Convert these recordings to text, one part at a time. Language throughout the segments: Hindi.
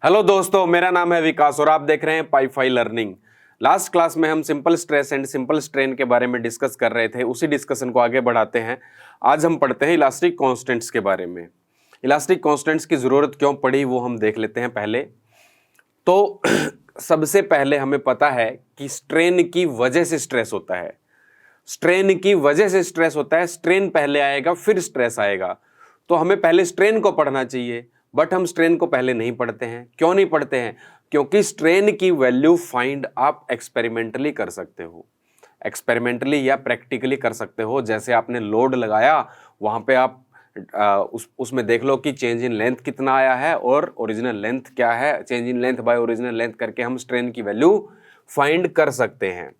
हेलो दोस्तों, मेरा नाम है विकास और आप देख रहे हैं पाईफाई लर्निंग। लास्ट क्लास में हम simple stress and simple strain के बारे में डिस्कस कर रहे थे। उसी डिस्कशन को आगे बढ़ाते हैं। आज हम पढ़ते हैं इलास्टिक कांस्टेंट्स के बारे में। इलास्टिक कांस्टेंट्स की ज़रूरत क्यों पड़ी वो हम देख लेते हैं पहले। तो सबसे पहले हमें पता है कि स्ट्रेन की वजह से स्ट्रेस होता है। स्ट्रेन की वजह से स्ट्रेस होता है। स्ट्रेन पहले आएगा फिर स्ट्रेस आएगा। तो हमें पहले स्ट्रेन को पढ़ना चाहिए, बट हम स्ट्रेन को पहले नहीं पढ़ते हैं। क्यों नहीं पढ़ते हैं? क्योंकि स्ट्रेन की वैल्यू फाइंड आप एक्सपेरिमेंटली कर सकते हो, एक्सपेरिमेंटली या प्रैक्टिकली कर सकते हो। जैसे आपने लोड लगाया, वहां पे आप उसमें देख लो कि चेंज इन लेंथ कितना आया है और ओरिजिनल लेंथ क्या है। Change in length bye original length करके हम स्ट्रेन की वैल्यू फाइंड कर सकते हैं।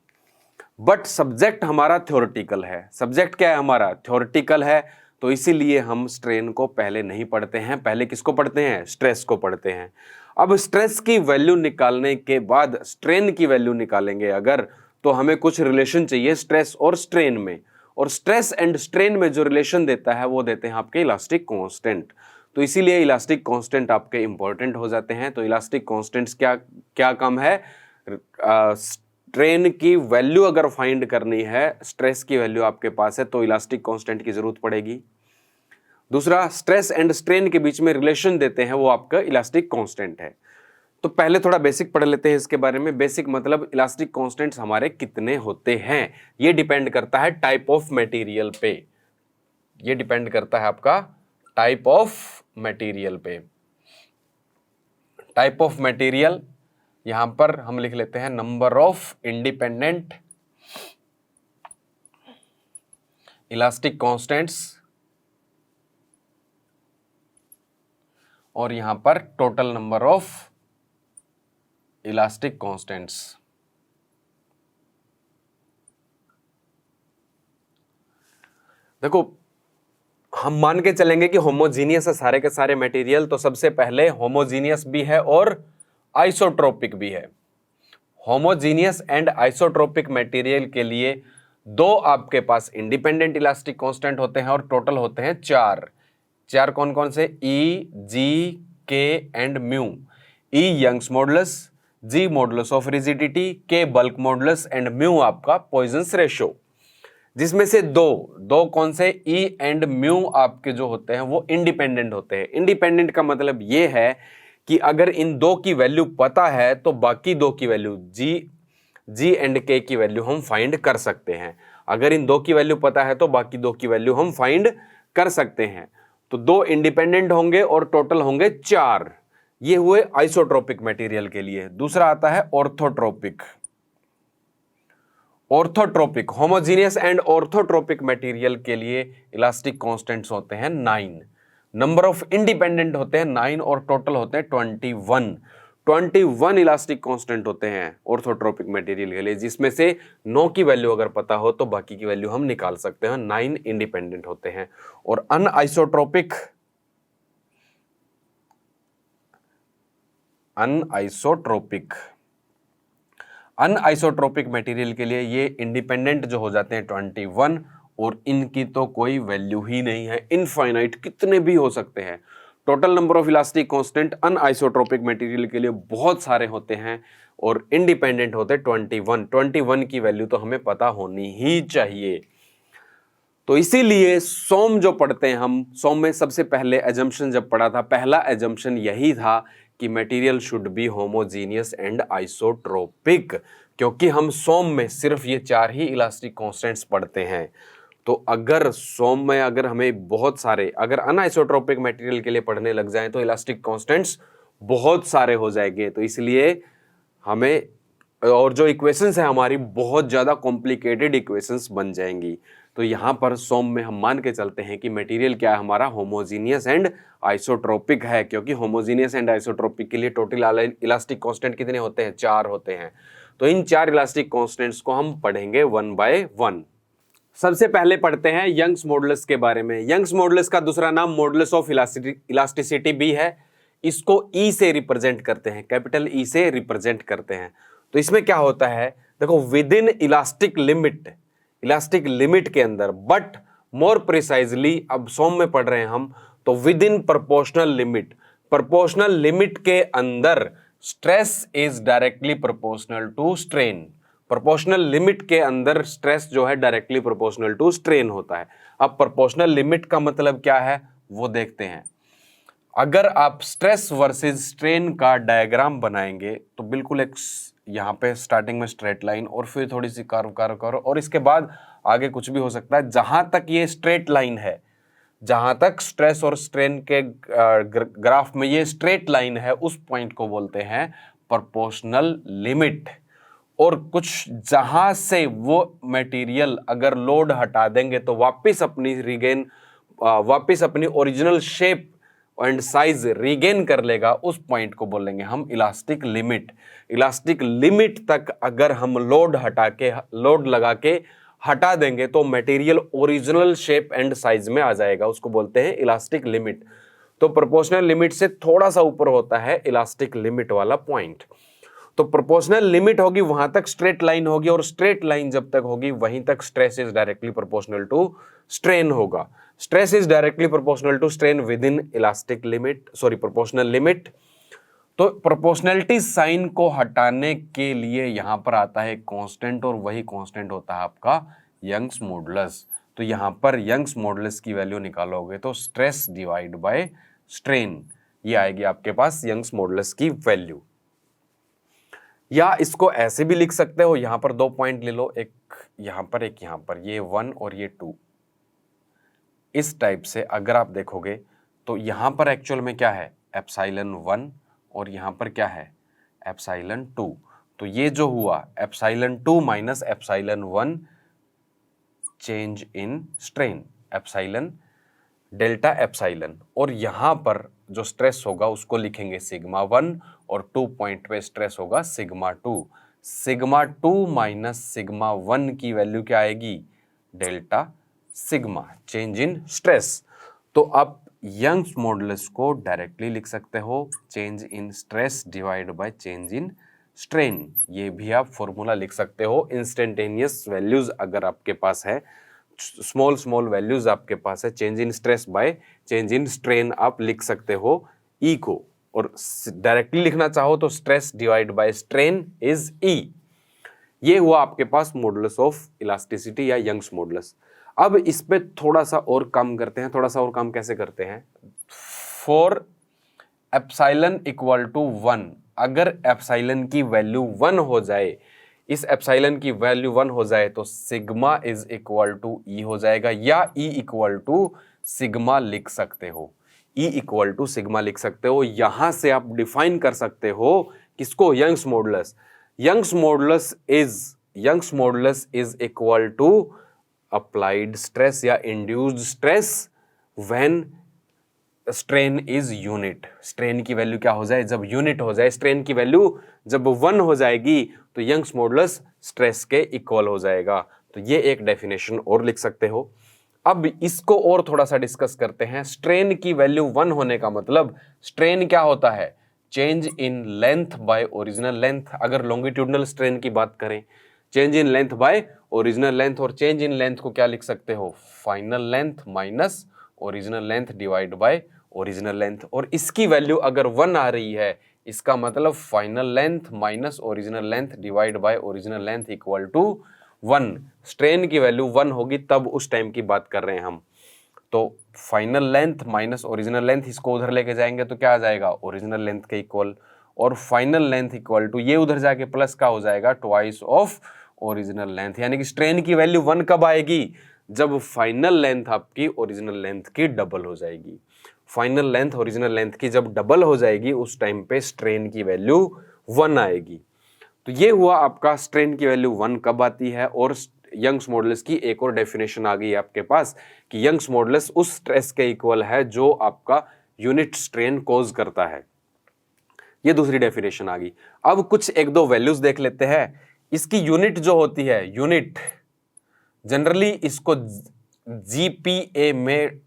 बट सब्जेक्ट हमारा थ्योरेटिकल है। सब्जेक्ट क्या है हमारा? थ्योरेटिकल है। तो इसीलिए हम स्ट्रेन को पहले नहीं पढ़ते हैं। पहले किसको पढ़ते हैं? स्ट्रेस को पढ़ते हैं। अब स्ट्रेस की वैल्यू निकालने के बाद स्ट्रेन की वैल्यू निकालेंगे अगर, तो हमें कुछ रिलेशन चाहिए स्ट्रेस और स्ट्रेन में। और स्ट्रेस एंड स्ट्रेन में जो रिलेशन देता है वो देते हैं आपके इलास्टिक कांस्टेंट। तो इसीलिए इलास्टिक कांस्टेंट आपके इंपॉर्टेंट हो जाते हैं। तो इलास्टिक कांस्टेंट्स क्या क्या काम है? स्ट्रेन की वैल्यू अगर फाइंड करनी है, स्ट्रेस की वैल्यू आपके पास है, तो इलास्टिक कांस्टेंट की जरूरत पड़ेगी। दूसरा, स्ट्रेस एंड स्ट्रेन के बीच में रिलेशन देते हैं, वो आपका इलास्टिक कांस्टेंट है। तो पहले थोड़ा बेसिक पढ़ लेते हैं इसके बारे में। बेसिक मतलब इलास्टिक कांस्टेंट्स हमारे कितने होते हैं, ये डिपेंड करता है टाइप ऑफ मटेरियल पे। ये डिपेंड करता है आपका टाइप ऑफ मटेरियल पे। टाइप ऑफ मटेरियल, यहां पर हम लिख लेते हैं number of independent elastic constants, और यहां पर total number of elastic constants. देखो, हम मान के चलेंगे कि होमोजीनियस है सारे के सारे मटेरियल, तो सबसे पहले होमोजीनियस भी है और आइसोट्रोपिक भी है। होमोजीनियस एंड आइसोट्रोपिक मटेरियल के लिए दो आपके पास इंडिपेंडेंट इलास्टिक कांस्टेंट होते हैं और टोटल होते हैं चार। चार कौन कौन से? E, G, K and mu. E Young's modulus, G modulus of rigidity, K bulk modulus and mu आपका पॉइजन्स रेशो। जिसमें से दो कौन से? ई एंड म्यू आपके जो होते हैं वो इंडिपेंडेंट होते हैं। इंडिपेंडेंट का मतलब ये है कि अगर इन दो की वैल्यू पता है तो बाकी दो की वैल्यू जी एंड के की वैल्यू हम फाइंड कर सकते हैं। अगर इन दो की वैल्यू पता है तो बाकी दो की वैल्यू हम फाइंड कर सकते हैं। तो दो इंडिपेंडेंट होंगे और टोटल होंगे चार। ये हुए आइसोट्रोपिक मटेरियल के लिए। दूसरा आता है orthotropic. Orthotropic, homogeneous and orthotropic material के लिए इलास्टिक कांस्टेंट्स होते हैं 9। नंबर ऑफ इंडिपेंडेंट होते हैं 9 और टोटल होते हैं 21 इलास्टिक कांस्टेंट होते हैं ऑर्थोट्रोपिक मटेरियल के लिए, जिसमें से 9 की वैल्यू अगर पता हो तो बाकी की वैल्यू हम निकाल सकते हैं। 9 इंडिपेंडेंट होते हैं। और अनआइसोट्रोपिक अनआइसोट्रोपिक मटेरियल के लिए ये इंडिपेंडेंट जो हो जाते हैं 21, और इनकी तो कोई वैल्यू ही नहीं है। इनफाइनाइट कितने भी हो सकते हैं। Total number of elastic constant anisotropic material के लिए बहुत सारे होते हैं और इंडिपेंडेंट होते हैं 21 की वैल्यू तो हमें पता होनी ही चाहिए। तो इसीलिए सोम जो पढ़ते हैं हम, सोम में सबसे पहले एजम्पशन जब पढ़ा था, पहला एजम्पशन यही था कि material should be homogeneous and isotropic, क्योंकि हम सोम में सिर्फ ये चार ही इलास्टिक कांस्टेंट्स पढ़ते हैं। तो अगर सोम में अगर हमें बहुत सारे, अगर अनआइसोट्रोपिक मटेरियल के लिए पढ़ने लग जाएं तो इलास्टिक कांस्टेंट्स बहुत सारे हो जाएंगे। तो इसलिए हमें, और जो इक्वेशंस है हमारी बहुत ज़्यादा कॉम्प्लिकेटेड इक्वेशंस बन जाएंगी। तो यहाँ पर सोम में हम मान के चलते हैं कि मटेरियल क्या है हमारा? होमोजीनियस एंड आइसोट्रोपिक है, क्योंकि होमोजीनियस एंड आइसोट्रोपिक के लिए टोटल इलास्टिक कांस्टेंट कितने होते हैं? 4 होते हैं। तो इन 4 इलास्टिक कांस्टेंट्स को हम पढ़ेंगे 1 बाय 1। सबसे पहले पढ़ते हैं यंग्स मॉडुलस के बारे में। यंग्स मॉडुलस का दूसरा नाम मॉडुलस ऑफ इलास्टिसिटी भी है। इसको ई से रिप्रेजेंट करते हैं, कैपिटल ई से रिप्रेजेंट करते हैं। तो इसमें क्या होता है? देखो, विद इन इलास्टिक लिमिट के अंदर, बट मोर प्रिसाइजली अब सोम में पढ़ रहे हैं हम, तो within proportional limit. Proportional limit के अंदर stress is directly proportional to strain. Proportional limit के अंदर स्ट्रेस जो है डायरेक्टली प्रोपोर्शनल टू स्ट्रेन होता है। अब प्रोपोर्शनल लिमिट का मतलब क्या है वो देखते हैं। अगर आप स्ट्रेस वर्सेस स्ट्रेन का डायग्राम बनाएंगे तो बिल्कुल एक यहाँ पे स्टार्टिंग में स्ट्रेट लाइन और फिर थोड़ी सी कर्व कर्व कर्व और इसके बाद आगे कुछ भी हो सकता है। जहां तक ये स्ट्रेट लाइन है, जहां तक स्ट्रेस और स्ट्रेन के ग्राफ में ये स्ट्रेट लाइन है, उस पॉइंट को बोलते हैं प्रोपोर्शनल लिमिट। और कुछ जहां से वो मटेरियल अगर लोड हटा देंगे तो वापस अपनी original shape and size regain कर लेगा, उस पॉइंट को बोलेंगे हम इलास्टिक लिमिट। इलास्टिक लिमिट तक अगर हम लोड लगा के हटा देंगे तो material original shape and size में आ जाएगा, उसको बोलते हैं इलास्टिक लिमिट। तो प्रोपोर्शनल लिमिट से थोड़ा सा ऊपर होता है इलास्टिक लिमिट वाला पॉइंट। तो प्रोपोर्शनल लिमिट होगी वहां तक स्ट्रेट लाइन होगी, और स्ट्रेट लाइन जब तक होगी वहीं तक stress is directly proportional to strain होगा। Stress is directly proportional to strain within elastic limit, proportional limit. तो प्रोपोर्शनलिटी साइन को हटाने के लिए यहां पर आता है कांस्टेंट, और वही कांस्टेंट होता है आपका यंग्स मॉडुलस। तो यहां पर यंग्स मॉडुलस की वैल्यू निकालोगे तो स्ट्रेस डिवाइड बाय स्ट्रेन, ये आएगी आपके पास यंग्स मॉडुलस की वैल्यू। या इसको ऐसे भी लिख सकते हो, यहां पर 2 पॉइंट ले लो, एक यहां पर एक यहां पर, ये 1 और ये 2। इस टाइप से अगर आप देखोगे तो यहां पर एक्चुअल में क्या है एप्सिलॉन 1 और यहां पर क्या है एप्सिलॉन 2। तो ये जो हुआ epsilon 2 minus epsilon 1 change in strain, epsilon delta epsilon. और यहां पर जो स्ट्रेस होगा उसको लिखेंगे सिग्मा 1 और 2 पॉइंट पे स्ट्रेस होगा सिग्मा 2। सिग्मा 2 माइनस सिग्मा 1 की वैल्यू क्या आएगी delta sigma, change in stress. तो आप यंग्स मॉडुलस को डायरेक्टली लिख सकते हो change in stress divide by change in strain. ये भी आप फॉर्मूला लिख सकते हो। इंस्टेंटेनियस वैल्यूज अगर आपके पास है, स्मॉल वैल्यूज आपके पास है, change in stress by change in strain आप लिख सकते हो ई को। और डायरेक्टली लिखना चाहो तो stress divide by strain is E. ये हुआ आपके पास मॉडुलस ऑफ इलास्टिसिटी या यंग्स मॉडुलस। अब इस पे थोड़ा सा और काम करते हैं। थोड़ा सा और काम कैसे करते हैं, फॉर एप्सिलॉन इक्वल टू 1, अगर एप्सिलॉन की वैल्यू 1 हो जाए, इस एप्सिलॉन की वैल्यू 1 हो जाए तो सिग्मा इज इक्वल टू ई हो जाएगा, या ई इक्वल टू सिग्मा लिख सकते हो। ई इक्वल टू सिग्मा लिख सकते हो। यहां से आप डिफाइन कर सकते हो किसको, Young's modulus. Young's modulus is equal to applied stress या induced stress when strain is unit. Strain की वैल्यू क्या हो जाए, जब यूनिट हो जाए, स्ट्रेन की वैल्यू जब 1 हो जाएगी तो यंग्स मॉडुलस स्ट्रेस के इक्वल हो जाएगा। तो ये एक डेफिनेशन और लिख सकते हो। अब इसको और थोड़ा सा डिस्कस करते हैं। स्ट्रेन की वैल्यू 1 होने का मतलब स्ट्रेन क्या होता है, change in length bye original length. अगर लॉन्गिट्यूडनल स्ट्रेन की बात करें, change in length bye original length, और चेंज इन लेंथ को क्या लिख सकते हो, final length minus original length divide by original length. और इसकी वैल्यू अगर 1 आ रही है, इसका मतलब final length minus original length divide by original length equal to 1। Strain की वैल्यू 1 होगी तब उस टाइम की बात कर रहे हैं हम। तो final length minus original length, इसको उधर लेके जाएंगे तो क्या आ जाएगा ओरिजिनल लेंथ के इक्वल, और फाइनल लेंथ इक्वल टू ये उधर जाके प्लस का हो जाएगा ट्वाइस ऑफ ओरिजिनल लेंथ। यानी कि स्ट्रेन की वैल्यू 1 कब आएगी, जब फाइनल लेंथ आपकी ओरिजिनल लेंथ की डबल हो जाएगी। फाइनल लेंथ ओरिजिनल लेंथ की जब डबल हो जाएगी उस टाइम पे स्ट्रेन की वैल्यू 1 आएगी। तो ये हुआ आपका स्ट्रेन की वैल्यू 1 कब आती है। और यंग्स मॉडुलस की एक और डेफिनेशन आ गई है आपके पास कि यंग्स मॉडुलस उस स्ट्रेस के इक्वल है जो आपका यूनिट स्ट्रेन कॉज करता है। ये दूसरी डेफिनेशन आ गई। अब कुछ एक दो वैल्यूज देख लेते हैं। इसकी यूनिट जो होती है, यूनिट जनरली इसको जीपीए में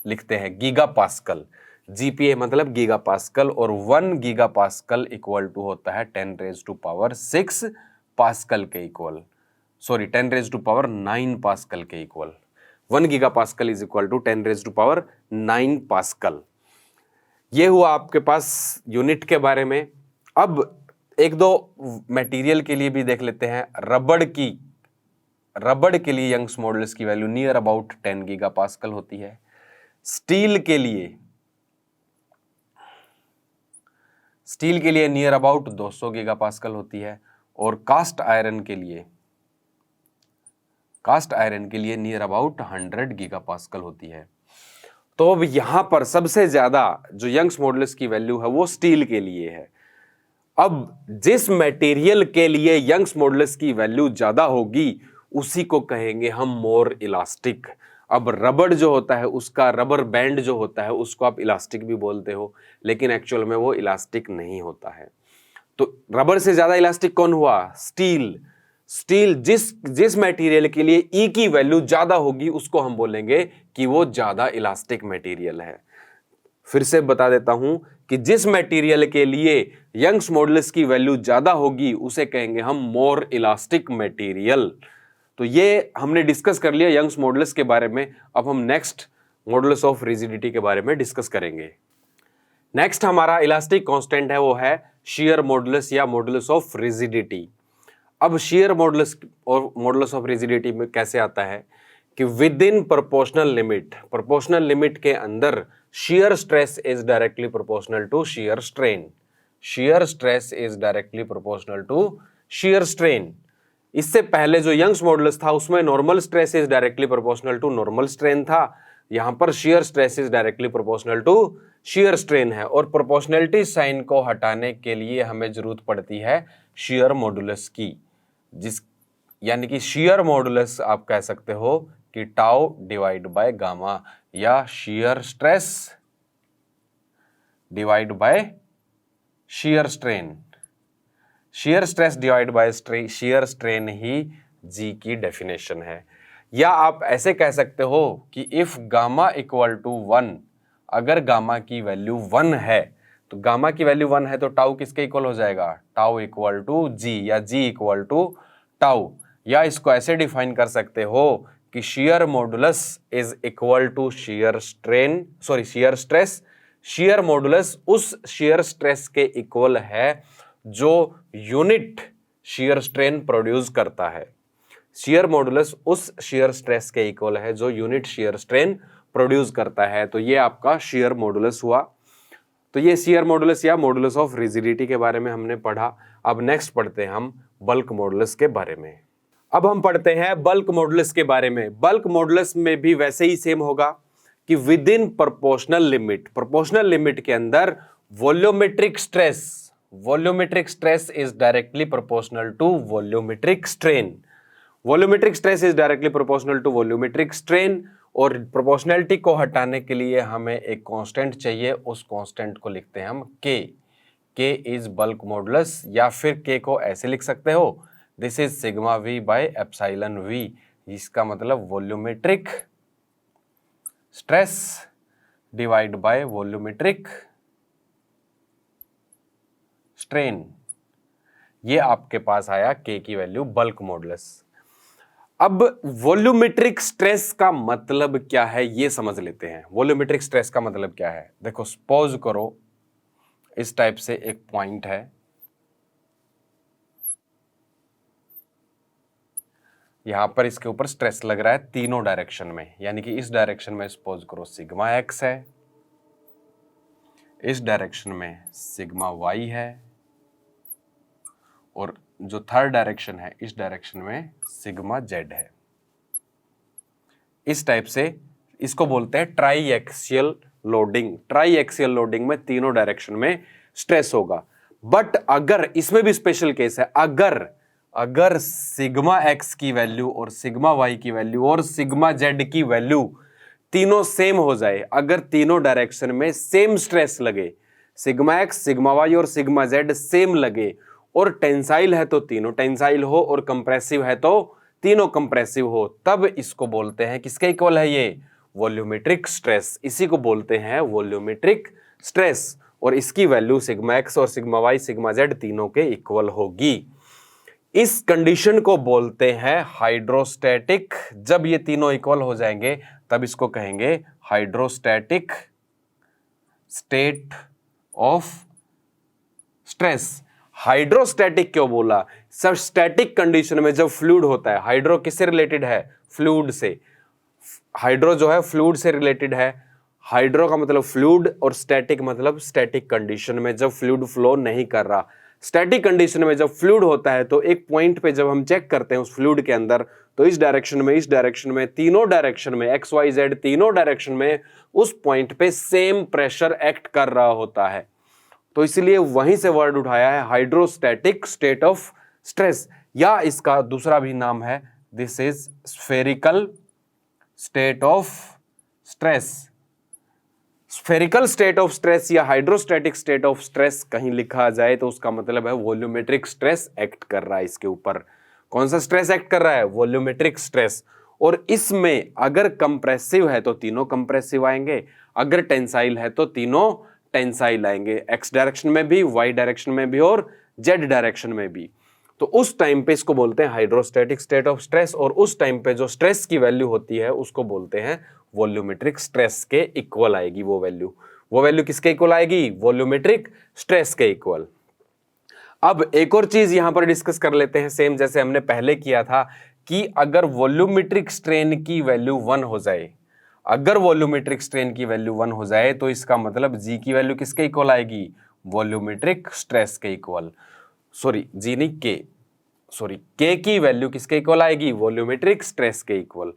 लिखते हैं, गीगा पास्कल। जीपीए मतलब गीगा पास्कल, और 1 गीगा पास्कल इक्वल टू होता है 10⁻⁶ पास्कल के इक्वल, 10⁻⁹ पास्कल के equal. 1 giga pascal is equal to 10⁻⁹ pascal. ये हुआ आपके पास यूनिट के बारे में। अब एक दो मटेरियल के लिए भी देख लेते हैं। रबड़ के लिए यंग्स मॉडुलस की वैल्यू नियर अबाउट 10 गीगापास्कल होती है। स्टील के लिए नियर अबाउट 200 गीगापास्कल होती है। और कास्ट आयरन के लिए नियर अबाउट 100 गीगापास्कल होती है। तो अब यहां पर सबसे ज्यादा जो यंग्स मॉडुलस की वैल्यू है वो स्टील के लिए है। अब जिस मटेरियल के लिए यंग्स मॉडुलस की वैल्यू ज्यादा होगी उसी को कहेंगे हम मोर इलास्टिक। अब रबड़ जो होता है, उसका रबर बैंड जो होता है उसको आप इलास्टिक भी बोलते हो, लेकिन एक्चुअल में वो इलास्टिक नहीं होता है। तो रबर से ज्यादा इलास्टिक कौन हुआ? स्टील जिस मटेरियल के लिए ई की वैल्यू ज्यादा होगी उसको हम बोलेंगे कि वो ज्यादा इलास्टिक मटेरियल है। फिर से बता देता हूं कि जिस मटेरियल के लिए यंग्स मॉडुलस की वैल्यू ज्यादा होगी उसे कहेंगे हम मोर इलास्टिक मटेरियल। तो ये हमने डिस्कस कर लिया यंग्स मॉडुलस के बारे में। अब हम नेक्स्ट मॉडुलस ऑफ रिजिडिटी के बारे में डिस्कस करेंगे। नेक्स्ट हमारा इलास्टिक कांस्टेंट है वो है शियर मॉडुलस या मॉडुलस ऑफ रिजिडिटी। अब शियर मॉडुलस और मॉडुलस ऑफ रिजिडिटी में कैसे आता है कि विद इन प्रोपोर्शनल लिमिट के अंदर shear stress is directly proportional to shear strain. Shear stress is directly proportional to shear strain. इससे पहले जो यंग्स मॉडुलस था उसमें normal stress is directly proportional to normal strain था। यहां पर shear stress is directly proportional to shear strain है। और प्रोपोर्शनलिटी साइन को हटाने के लिए हमें जरूरत पड़ती है शियर मॉडुलस की, यानी कि शियर मॉडुलस आप कह सकते हो कि टाउ डिवाइड बाय गामा, या shear stress divide by shear strain. Shear stress divide by shear strain ही जी की डेफिनेशन है। या आप ऐसे कह सकते हो कि इफ गामा इक्वल टू 1, अगर गामा की वैल्यू 1 है तो गामा की वैल्यू 1 है तो टाउ किसके इक्वल हो जाएगा? टाउ इक्वल टू जी, या जी इक्वल टू टाउ। या इसको ऐसे डिफाइन कर सकते हो कि shear modulus is equal to shear stress. Shear modulus उस शियर स्ट्रेस के इक्वल है जो यूनिट शियर स्ट्रेन प्रोड्यूस करता है। शियर मॉडुलस उस शियर स्ट्रेस के इक्वल है जो यूनिट शियर स्ट्रेन प्रोड्यूस करता है। तो ये आपका शियर मॉडुलस हुआ। तो ये शियर मॉडुलस या मॉडुलस ऑफ रिजिडिटी के बारे में हमने पढ़ा। अब नेक्स्ट पढ़ते हैं हम बल्क मॉडुलस के बारे में। अब हम पढ़ते हैं बल्क मॉडुलस के बारे में। बल्क मॉडुलस में भी वैसे ही सेम होगा कि विद इन प्रोपोर्शनल लिमिट के अंदर volumetric stress is directly proportional to volumetric strain. Volumetric stress is directly proportional to volumetric strain. और प्रोपोर्शनलिटी को हटाने के लिए हमें एक कांस्टेंट चाहिए, उस कांस्टेंट को लिखते हैं हम के इज बल्क मॉडुलस। या फिर के को ऐसे लिख सकते हो, this is sigma v by epsilon v. इसका मतलब volumetric stress divide by volumetric strain. ये आपके पास आया के की वैल्यू बल्क मॉडुलस। अब वॉल्यूमेट्रिक स्ट्रेस का मतलब क्या है ये समझ लेते हैं। वॉल्यूमेट्रिक स्ट्रेस का मतलब क्या है? देखो, सपोज करो इस टाइप से एक पॉइंट है, यहां पर इसके ऊपर स्ट्रेस लग रहा है तीनों डायरेक्शन में, यानी कि इस डायरेक्शन में सपोज करो सिग्मा एक्स है, इस डायरेक्शन में सिग्मा वाई है, और जो थर्ड डायरेक्शन है इस डायरेक्शन में सिग्मा जेड है। इस टाइप से इसको बोलते हैं try axial loading. Try axial loading में तीनों डायरेक्शन में स्ट्रेस होगा। बट अगर इसमें भी स्पेशल केस है, अगर सिग्मा एक्स की वैल्यू और सिग्मा वाई की वैल्यू और सिग्मा जेड की वैल्यू तीनों सेम हो जाए, अगर तीनों डायरेक्शन में सेम स्ट्रेस लगे, सिग्मा एक्स सिग्मा वाई और सिग्मा जेड सेम लगे, और टेंसाइल है तो तीनों टेंसाइल हो, और कंप्रेसिव है तो तीनों कंप्रेसिव हो, तब इसको बोलते हैं, किसके इक्वल है ये? Volumetric stress. इसी को बोलते हैं वॉल्यूमेट्रिक स्ट्रेस। और इसकी वैल्यू सिग्मा एक्स और सिग्मा वाई सिग्मा जेड तीनों के इक्वल होगी। इस कंडीशन को बोलते हैं हाइड्रोस्टैटिक। जब ये तीनों इक्वल हो जाएंगे तब इसको कहेंगे hydrostatic state of stress. Hydrostatic क्यों बोला? सर स्टैटिक कंडीशन में जब फ्लूइड होता है, हाइड्रो किससे रिलेटेड है? फ्लूइड से। हाइड्रो जो है फ्लूइड से रिलेटेड है। हाइड्रो का मतलब फ्लूइड और स्टैटिक मतलब स्टैटिक कंडीशन में जब फ्लूइड फ्लो नहीं कर रहा। स्टैटिक कंडीशन में जब फ्लूइड होता है तो एक पॉइंट पे जब हम चेक करते हैं उस फ्लूइड के अंदर, तो इस डायरेक्शन में, तीनों डायरेक्शन में, एक्स वाई जेड तीनों डायरेक्शन में उस पॉइंट पे सेम प्रेशर एक्ट कर रहा होता है। तो इसलिए वहीं से वर्ड उठाया है हाइड्रोस्टैटिक स्टेट ऑफ स्ट्रेस, या इसका दूसरा भी नाम है this is spherical state of stress. Spherical state of stress या हाइड्रोस्टैटिक स्टेट ऑफ स्ट्रेस कहीं लिखा जाए तो उसका मतलब है वॉल्यूमेट्रिक स्ट्रेस एक्ट कर रहा है इसके ऊपर। कौन सा स्ट्रेस एक्ट कर रहा है? Volumetric stress. और इसमें अगर कंप्रेसिव है तो तीनों कंप्रेसिव आएंगे, अगर टेंसाइल है तो तीनों टेंसाइल आएंगे, एक्स डायरेक्शन में भी, वाई डायरेक्शन में भी और जेड डायरेक्शन में भी। तो उस टाइम पे इसको बोलते हैं हाइड्रोस्टैटिक स्टेट ऑफ स्ट्रेस, और उस टाइम पे जो स्ट्रेस की वैल्यू होती है उसको बोलते हैं वॉल्यूमेट्रिक स्ट्रेस के इक्वल आएगी वो वैल्यू। वो वैल्यू किसके इक्वल आएगी? वॉल्यूमेट्रिक स्ट्रेस के इक्वल। अब एक और चीज यहां पर डिस्कस कर लेते हैं, सेम जैसे हमने पहले किया था कि अगर वॉल्यूमेट्रिक स्ट्रेन की वैल्यू 1 हो जाए, अगर वॉल्यूमेट्रिक स्ट्रेन की वैल्यू 1 हो जाए तो इसका मतलब जी की वैल्यू किसके इक्वल आएगी? वॉल्यूमेट्रिक स्ट्रेस के इक्वल। सॉरी जी नहीं के, सॉरी के की वैल्यू किसके इक्वल आएगी? वॉल्यूमेट्रिक स्ट्रेस के इक्वल।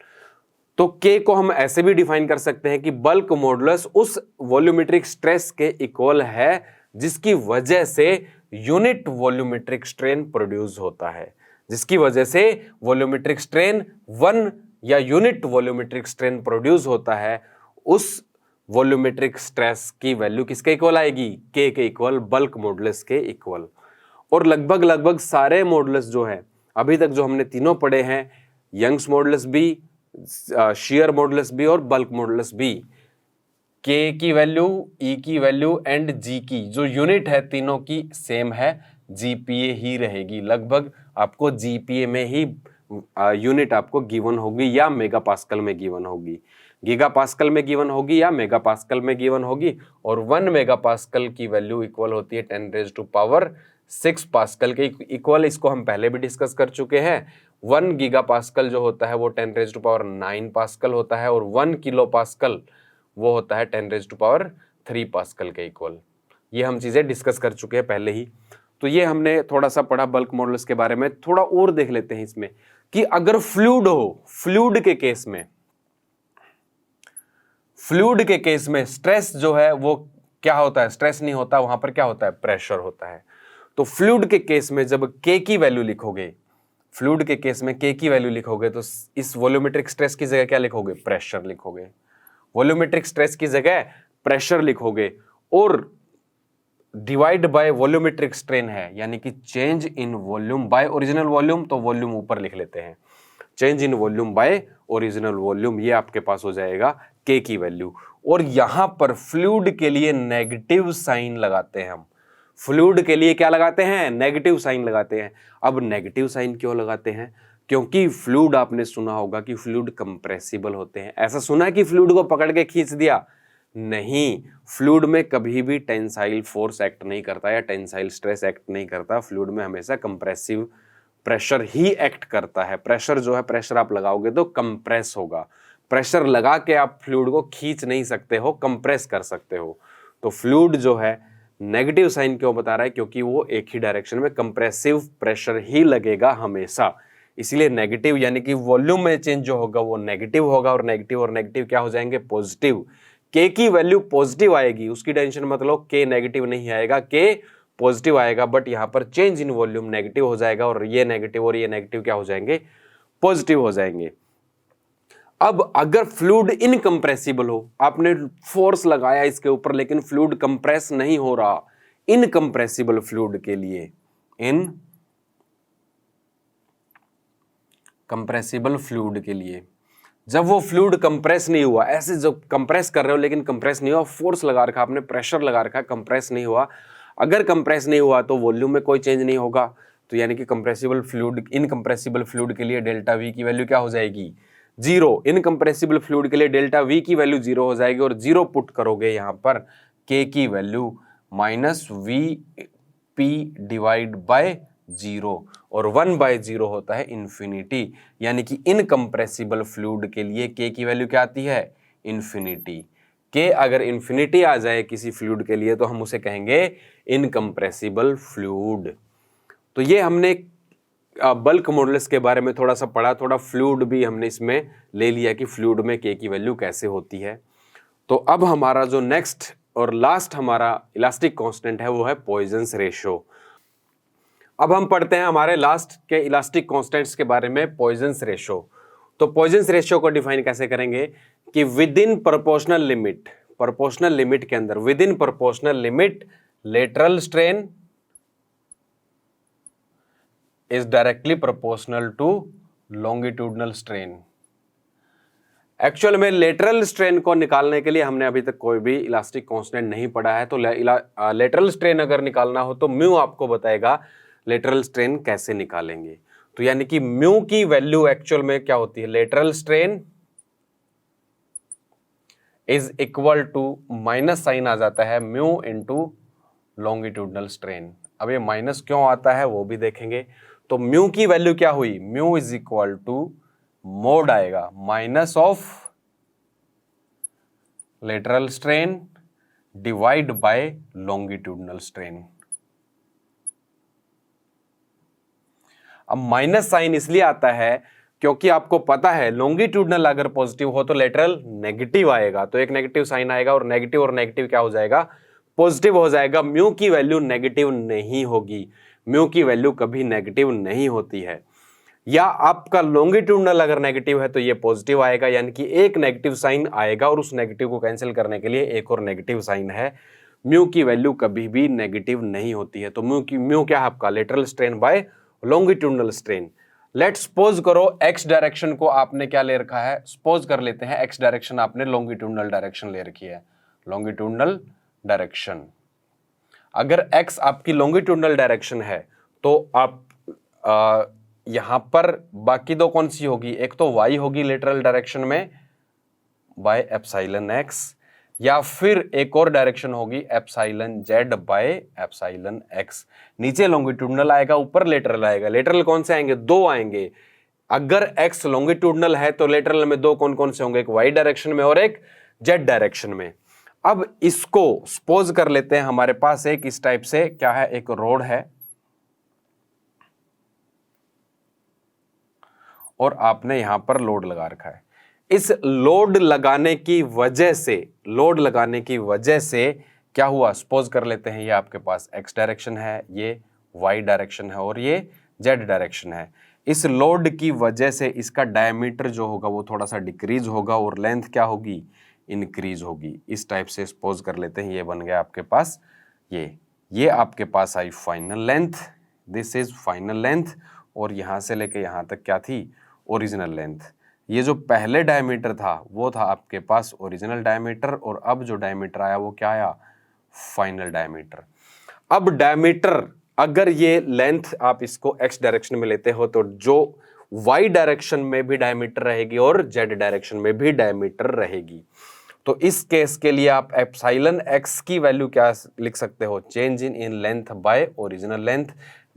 तो के को हम ऐसे भी डिफाइन कर सकते हैं कि बल्क मॉडुलस उस वॉल्यूमेट्रिक स्ट्रेस के इक्वल है जिसकी वजह से यूनिट वॉल्यूमेट्रिक स्ट्रेन प्रोड्यूस होता है, जिसकी वजह से वॉल्यूमेट्रिक स्ट्रेन 1 या यूनिट वॉल्यूमेट्रिक स्ट्रेन प्रोड्यूस होता है, उस वॉल्यूमेट्रिक स्ट्रेस की वैल्यू किसके इक्वल आएगी? के इक्वल, बल्क मॉडुलस के इक्वल। और लगभग सारे मॉडुलस जो है अभी तक जो हमने तीनों पढ़े हैं, यंग्स मॉडुलस भी, शेयर मॉडुलस भी और बल्क मॉडुलस भी, के की वैल्यू, ई की वैल्यू एंड जी की जो यूनिट है तीनों की सेम है, जीपीए ही रहेगी। लगभग आपको जीपीए में ही यूनिट आपको गिवन होगी या मेगा पास्कल में गिवन होगी, गीगा पास्कल में गिवन होगी या मेगा पास्कल में गिवन होगी। और 1 मेगा पास्कल की वैल्यू इक्वल होती है 10⁻⁶ पास्कल के इक्वल। इसको हम पहले भी डिस्कस कर चुके हैं। 1 गीगा पास्कल जो होता है वो 10⁻⁹ पास्कल होता है, और 1 किलो पास्कल वो होता है 10⁻³ पास्कल के इक्वल। ये हम चीजें डिस्कस कर चुके हैं पहले ही। तो ये हमने थोड़ा सा पढ़ा बल्क मॉडुलस के बारे में। थोड़ा और देख लेते हैं इसमें कि अगर फ्लूइड हो, फ्लूइड के केस में, फ्लूइड के केस में स्ट्रेस जो है वो क्या होता है? स्ट्रेस नहीं होता, वहां पर क्या होता है? प्रेशर होता है। तो फ्लूइड के केस में जब के की वैल्यू लिखोगे, फ्लूइड के केस में के की वैल्यू लिखोगे तो इस वॉल्यूमेट्रिक स्ट्रेस की जगह क्या लिखोगे? प्रेशर लिखोगे। वॉल्यूमेट्रिक स्ट्रेस की जगह प्रेशर लिखोगे, और डिवाइड बाय वॉल्यूमेट्रिक स्ट्रेन है, यानी कि change in volume by original volume, तो वॉल्यूम ऊपर लिख लेते हैं, change in volume by original volume, ये आपके पास हो जाएगा के की वैल्यू। और यहां पर फ्लूइड के लिए नेगेटिव साइन लगाते हैं हम। फ्लूइड के लिए क्या लगाते हैं? नेगेटिव साइन लगाते हैं। अब नेगेटिव साइन क्यों लगाते हैं? क्योंकि फ्लूइड, आपने सुना होगा कि फ्लूइड कंप्रेसिबल होते हैं। ऐसा सुना है कि फ्लूइड को पकड़ के खींच दिया? नहीं, फ्लूइड में कभी भी टेंसाइल फोर्स एक्ट नहीं करता या टेंसाइल स्ट्रेस एक्ट नहीं करता। फ्लूइड में हमेशा कंप्रेसिव प्रेशर ही एक्ट करता है। प्रेशर जो है, प्रेशर आप लगाओगे तो कंप्रेस होगा। प्रेशर लगा के आप फ्लूइड को खींच नहीं सकते हो, कंप्रेस कर सकते हो। तो फ्लूइड जो है नेगेटिव साइन क्यों बता रहा है? क्योंकि वो एक ही डायरेक्शन में कंप्रेसिव प्रेशर ही लगेगा हमेशा, इसलिए नेगेटिव, यानी कि वॉल्यूम में चेंज जो होगा वो नेगेटिव होगा, और नेगेटिव क्या हो जाएंगे? पॉजिटिव। के की वैल्यू पॉजिटिव आएगी, उसकी टेंशन मत लो, के नेगेटिव नहीं आएगा, के पॉजिटिव आएगा, बट यहां पर चेंज इन वॉल्यूम नेगेटिव हो जाएगा, और ये नेगेटिव क्या हो जाएंगे? पॉजिटिव हो जाएंगे। अब अगर फ्लूइड इनकंप्रेसिबल हो, आपने फोर्स लगाया इसके ऊपर लेकिन फ्लूइड कंप्रेस नहीं हो रहा, इनकंप्रेसिबल फ्लूइड के लिए, इनकंप्रेसिबल फ्लूइड के लिए, जब वो फ्लूइड कंप्रेस नहीं हुआ, ऐसे जब कंप्रेस कर रहे हो लेकिन कंप्रेस नहीं हुआ, फोर्स लगा रखा आपने, प्रेशर लगा रखा, कंप्रेस नहीं हुआ, अगर कंप्रेस नहीं हुआ तो वॉल्यूम में कोई चेंज नहीं होगा। तो यानी कि कंप्रेसिबल फ्लूइड, इनकंप्रेसिबल फ्लूइड के लिए डेल्टा वी की वैल्यू क्या हो जाएगी? 0। इनकंप्रेसिबल फ्लूइड के लिए डेल्टा वी की वैल्यू 0 हो जाएगी, और 0 पुट करोगे यहां पर के की वैल्यू माइनस Vp/0 और 1/0 होता है इन्फिनिटी, यानी कि इनकम्प्रेसिबल फ्लूइड के लिए के की वैल्यू क्या आती है? इन्फिनिटी। के अगर इन्फिनिटी आ जाए किसी फ्लूइड के लिए तो हम उसे कहेंगे इनकम्प्रेसिबल फ्लूइड। तो ये हमने बल्क मॉडुलस के बारे में थोड़ा सा पढ़ा, थोड़ा फ्लूइड भी हमने इसमें ले लिया कि फ्लूइड में के की वैल्यू कैसे होती है। तो अब हमारा जो नेक्स्ट और लास्ट हमारा इलास्टिक कांस्टेंट है वो है पॉइजन्स रेशियो। अब हम पढ़ते हैं हमारे लास्ट के इलास्टिक कांस्टेंट्स के बारे में, पॉइजन्स रेशियो। तो पॉइजन्स रेशियो को डिफाइन कैसे करेंगे कि within proportional limit, proportional limit के अंदर, within proportional limit lateral strain is directly proportional to longitudinal strain. Actual में लेटरल स्ट्रेन को निकालने के लिए हमने अभी तक कोई भी इलास्टिक कांस्टेंट नहीं पढ़ा है। तो लेटरल स्ट्रेन अगर निकालना हो तो म्यू आपको बताएगा लेटरल स्ट्रेन कैसे निकालेंगे। तो यानी कि म्यू की वैल्यू एक्चुअल में क्या होती है? Lateral strain is equal to, minus sign आ जाता है, म्यू इनटू लॉन्गिट्यूडनल स्ट्रेन। अब ये माइनस क्यों आता है वो भी देखेंगे। तो म्यू की वैल्यू क्या हुई? Mu is equal to mod आएगा minus of lateral strain divide by longitudinal strain. अब माइनस साइन इसलिए आता है क्योंकि आपको पता है लॉन्गिट्यूडनल अगर पॉजिटिव हो तो लेटरल नेगेटिव आएगा, तो एक नेगेटिव साइन आएगा और नेगेटिव क्या हो जाएगा? पॉजिटिव हो जाएगा। म्यू की वैल्यू नेगेटिव नहीं होगी, म्यू की वैल्यू कभी नेगेटिव नहीं होती है। या आपका लॉन्गिट्यूडनल अगर नेगेटिव है तो ये पॉजिटिव आएगा, यानी कि एक नेगेटिव साइन आएगा और उस नेगेटिव को कैंसिल करने के लिए एक और नेगेटिव साइन है। म्यू की वैल्यू कभी भी नेगेटिव नहीं होती है। तो म्यू क्या है आपका? Lateral strain by longitudinal strain. Let's suppose करो एक्स डायरेक्शन को आपने क्या ले रखा है? सपोज कर लेते हैं एक्स डायरेक्शन आपने लॉन्गिट्यूडनल डायरेक्शन ले रखी है, लॉन्गिट्यूडनल डायरेक्शन। अगर एक्स आपकी लॉन्गिट्यूडनल डायरेक्शन है तो आप यहां पर बाकी दो कौन सी होगी? एक तो y होगी लेटरल डायरेक्शन में बाय एप्सिलॉन एक्स, या फिर एक और डायरेक्शन होगी epsilon Z by epsilon x. नीचे लॉन्गिट्यूडनल आएगा, ऊपर लेटरल आएगा। लेटरल कौन से आएंगे? दो आएंगे। अगर x लॉन्गिट्यूडनल है तो लेटरल में दो कौन कौन से होंगे? एक y डायरेक्शन में और एक z डायरेक्शन में। अब इसको सपोज कर लेते हैं हमारे पास एक इस टाइप से क्या है? एक रोड है और आपने यहां पर लोड लगा रखा है। इस लोड लगाने की वजह से क्या हुआ? सपोज कर लेते हैं ये आपके पास x डायरेक्शन है, ये y डायरेक्शन है और ये z डायरेक्शन है। इस लोड की वजह से इसका डायमीटर जो होगा वो थोड़ा सा डिक्रीज होगा और लेंथ क्या होगी? इंक्रीज होगी। इस टाइप से सपोज कर लेते हैं ये बन गया आपके पास ये आपके पास आई final length, this is final length, और यहां से लेके यहां तक क्या थी? Original length. ये जो पहले डायमीटर था वो था आपके पास ओरिजिनल डायमीटर, और अब जो डायमीटर आया वो क्या आया? Final diameter. अब डायमीटर अगर ये लेंथ आप इसको x डायरेक्शन में लेते हो तो जो y डायरेक्शन में भी डायमीटर रहेगी और z डायरेक्शन में भी डायमीटर रहेगी। तो इस केस के लिए आप एप्सिलॉन x की वैल्यू क्या लिख सकते हो? Change in length bye original length,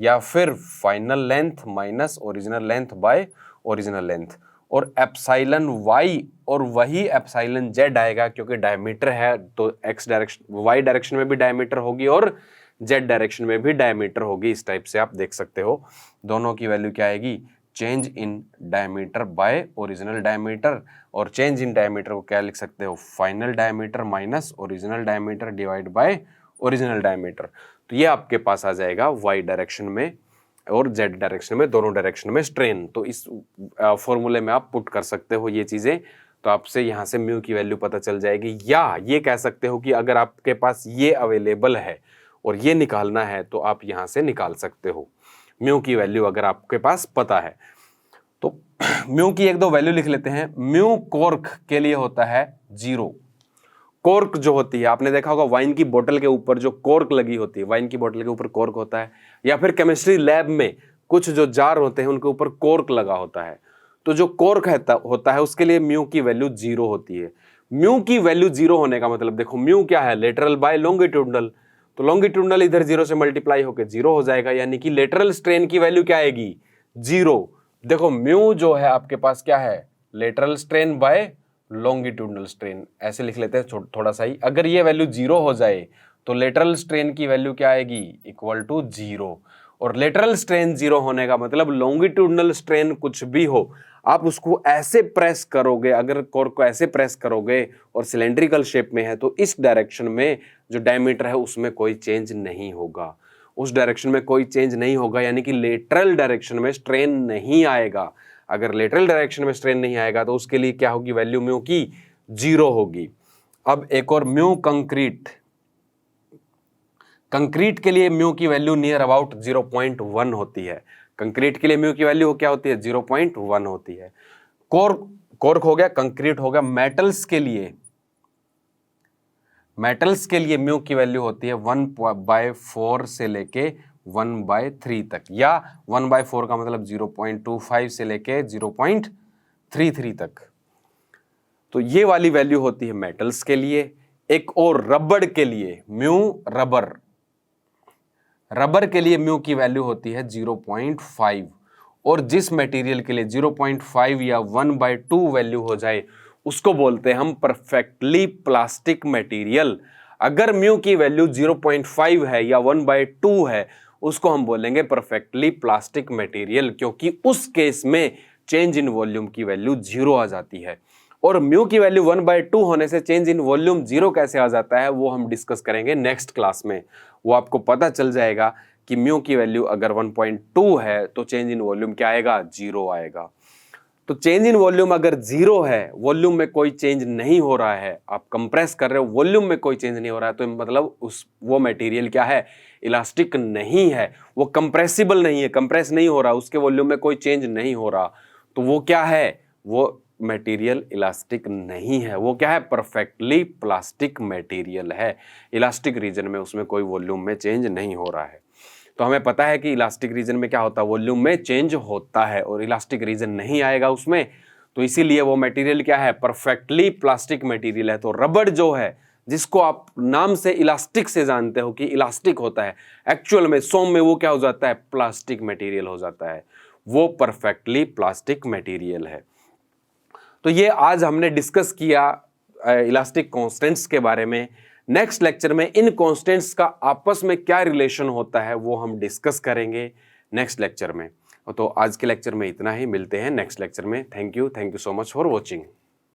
या फिर final length minus original length bye original length. और एप्सिलॉन y और वही एप्सिलॉन z आएगा क्योंकि डायमीटर है तो x डायरेक्शन y डायरेक्शन में भी डायमीटर होगी और z डायरेक्शन में भी डायमीटर होगी। इस टाइप से आप देख सकते हो दोनों की वैल्यू क्या आएगी? Change in diameter by original diameter, और चेंज इन डायमीटर को क्या लिख सकते हो? Final diameter minus original diameter divide by original diameter. तो ये आपके पास आ जाएगा y डायरेक्शन में और z डायरेक्शन में, दोनों डायरेक्शन में स्ट्रेन। तो इस फॉर्मूले में आप पुट कर सकते हो ये चीजें, तो आपसे यहां से म्यू की वैल्यू पता चल जाएगी। या ये कह सकते हो कि अगर आपके पास ये अवेलेबल है और ये निकालना है तो आप यहां से निकाल सकते हो म्यू की वैल्यू अगर आपके पास पता है तो। म्यू की एक दो वैल्यू लिख लेते हैं। म्यू कॉर्क के लिए होता है 0। कॉर्क जो होती है आपने देखा होगा वाइन की बोतल के ऊपर जो कॉर्क लगी होती है, वाइन की बोतल के ऊपर कॉर्क होता है, या फिर केमिस्ट्री लैब में कुछ जो जार होते हैं उनके ऊपर कॉर्क लगा होता है। तो जो कॉर्क होता है उसके लिए म्यू की वैल्यू 0 होती है। म्यू की वैल्यू 0 होने का मतलब, देखो म्यू क्या है, लेटरल बाय लॉन्गिट्यूडनल, तो लॉन्गिट्यूडनल इधर 0 से मल्टीप्लाई होकर 0 हो जाएगा, यानी कि लेटरल स्ट्रेन की वैल्यू क्या आएगी, 0। देखो म्यू जो है आपके पास क्या है, lateral strain by longitudinal strain, ऐसे लिख लेते हैं थोड़ा सा ही। अगर ये वैल्यू 0 हो जाए तो लेटरल स्ट्रेन की वैल्यू क्या आएगी, इक्वल टू 0। और लेटरल स्ट्रेन 0 होने का मतलब लॉन्गिट्यूडनल स्ट्रेन कुछ भी हो, आप उसको ऐसे प्रेस करोगे, अगर कॉर्क को ऐसे प्रेस करोगे और सिलेंड्रिकल शेप में है तो इस डायरेक्शन में जो डायमीटर है उसमें कोई चेंज नहीं होगा, उस डायरेक्शन में कोई चेंज नहीं होगा, यानी कि लेटरल डायरेक्शन में स्ट्रेन नहीं आएगा। अगर लेटरल डायरेक्शन में स्ट्रेन नहीं आएगा तो उसके लिए क्या होगी, वैल्यू म्यू की 0 होगी। अब एक और म्यू कंक्रीट, कंक्रीट के लिए म्यू की वैल्यू नियर अबाउट 0.1 होती है। कंक्रीट के लिए म्यू की वैल्यू क्या होती है, 0.1 होती है। कॉर्क हो गया, कंक्रीट हो गया। मेटल्स के लिए म्यू की वैल्यू होती है 1/4 से लेके 1/3 तक, या 1/4 का मतलब 0.25 से लेके 0.33 तक। तो ये वाली वैल्यू होती है मेटल्स के लिए। एक और रबड़ के लिए म्यू, रबर के लिए म्यू की वैल्यू होती है 0.5, और जिस मटेरियल के लिए 0.5 या 1/2 वैल्यू हो जाए उसको बोलते हैं हम परफेक्टली प्लास्टिक मटेरियल। अगर म्यू की वैल्यू 0.5 है या 1/2 है उसको हम बोलेंगे परफेक्टली प्लास्टिक मटेरियल, क्योंकि उस केस में चेंज इन वॉल्यूम की वैल्यू 0 आ जाती है। और म्यू की वैल्यू 1/2 होने से चेंज इन वॉल्यूम 0 कैसे आ जाता है वो हम डिस्कस करेंगे नेक्स्ट क्लास में। वो आपको पता चल जाएगा कि म्यू की वैल्यू अगर 1.2 है तो चेंज इन वॉल्यूम क्या आएगा, 0 आएगा। तो चेंज इन वॉल्यूम अगर 0 है, वॉल्यूम में कोई चेंज नहीं हो रहा है, आप कंप्रेस कर रहे हो, वॉल्यूम में कोई चेंज नहीं हो रहा है, तो मतलब वो मटेरियल क्या है, इलास्टिक नहीं है, वो कंप्रेसिबल नहीं है, कंप्रेस नहीं हो रहा, उसके वॉल्यूम में कोई चेंज नहीं हो रहा, तो वो क्या है, वो मटेरियल इलास्टिक नहीं है। वो क्या है, परफेक्टली प्लास्टिक मटेरियल है, इलास्टिक रीजन में उसमें कोई वॉल्यूम में चेंज नहीं हो रहा है। तो हमें पता है कि इलास्टिक रीजन में क्या होता है, वॉल्यूम में चेंज होता है, और इलास्टिक रीजन नहीं आएगा उसमें, तो इसीलिए वो मटेरियल क्या है, परफेक्टली प्लास्टिक मटेरियल है। तो रबड़ जो है, जिसको आप नाम से इलास्टिक से जानते हो कि इलास्टिक होता है, एक्चुअल में सोम में वो क्या हो जाता है, प्लास्टिक मटेरियल हो जाता है, वो परफेक्टली प्लास्टिक मटेरियल है। तो ये आज हमने डिस्कस किया इलास्टिक कांस्टेंट्स के बारे में। नेक्स्ट लेक्चर में इन कांस्टेंट्स का आपस में क्या रिलेशन होता है वो हम डिस्कस करेंगे नेक्स्ट लेक्चर में। तो आज के लेक्चर में इतना ही, मिलते हैं नेक्स्ट लेक्चर में। Thank you so much for watching.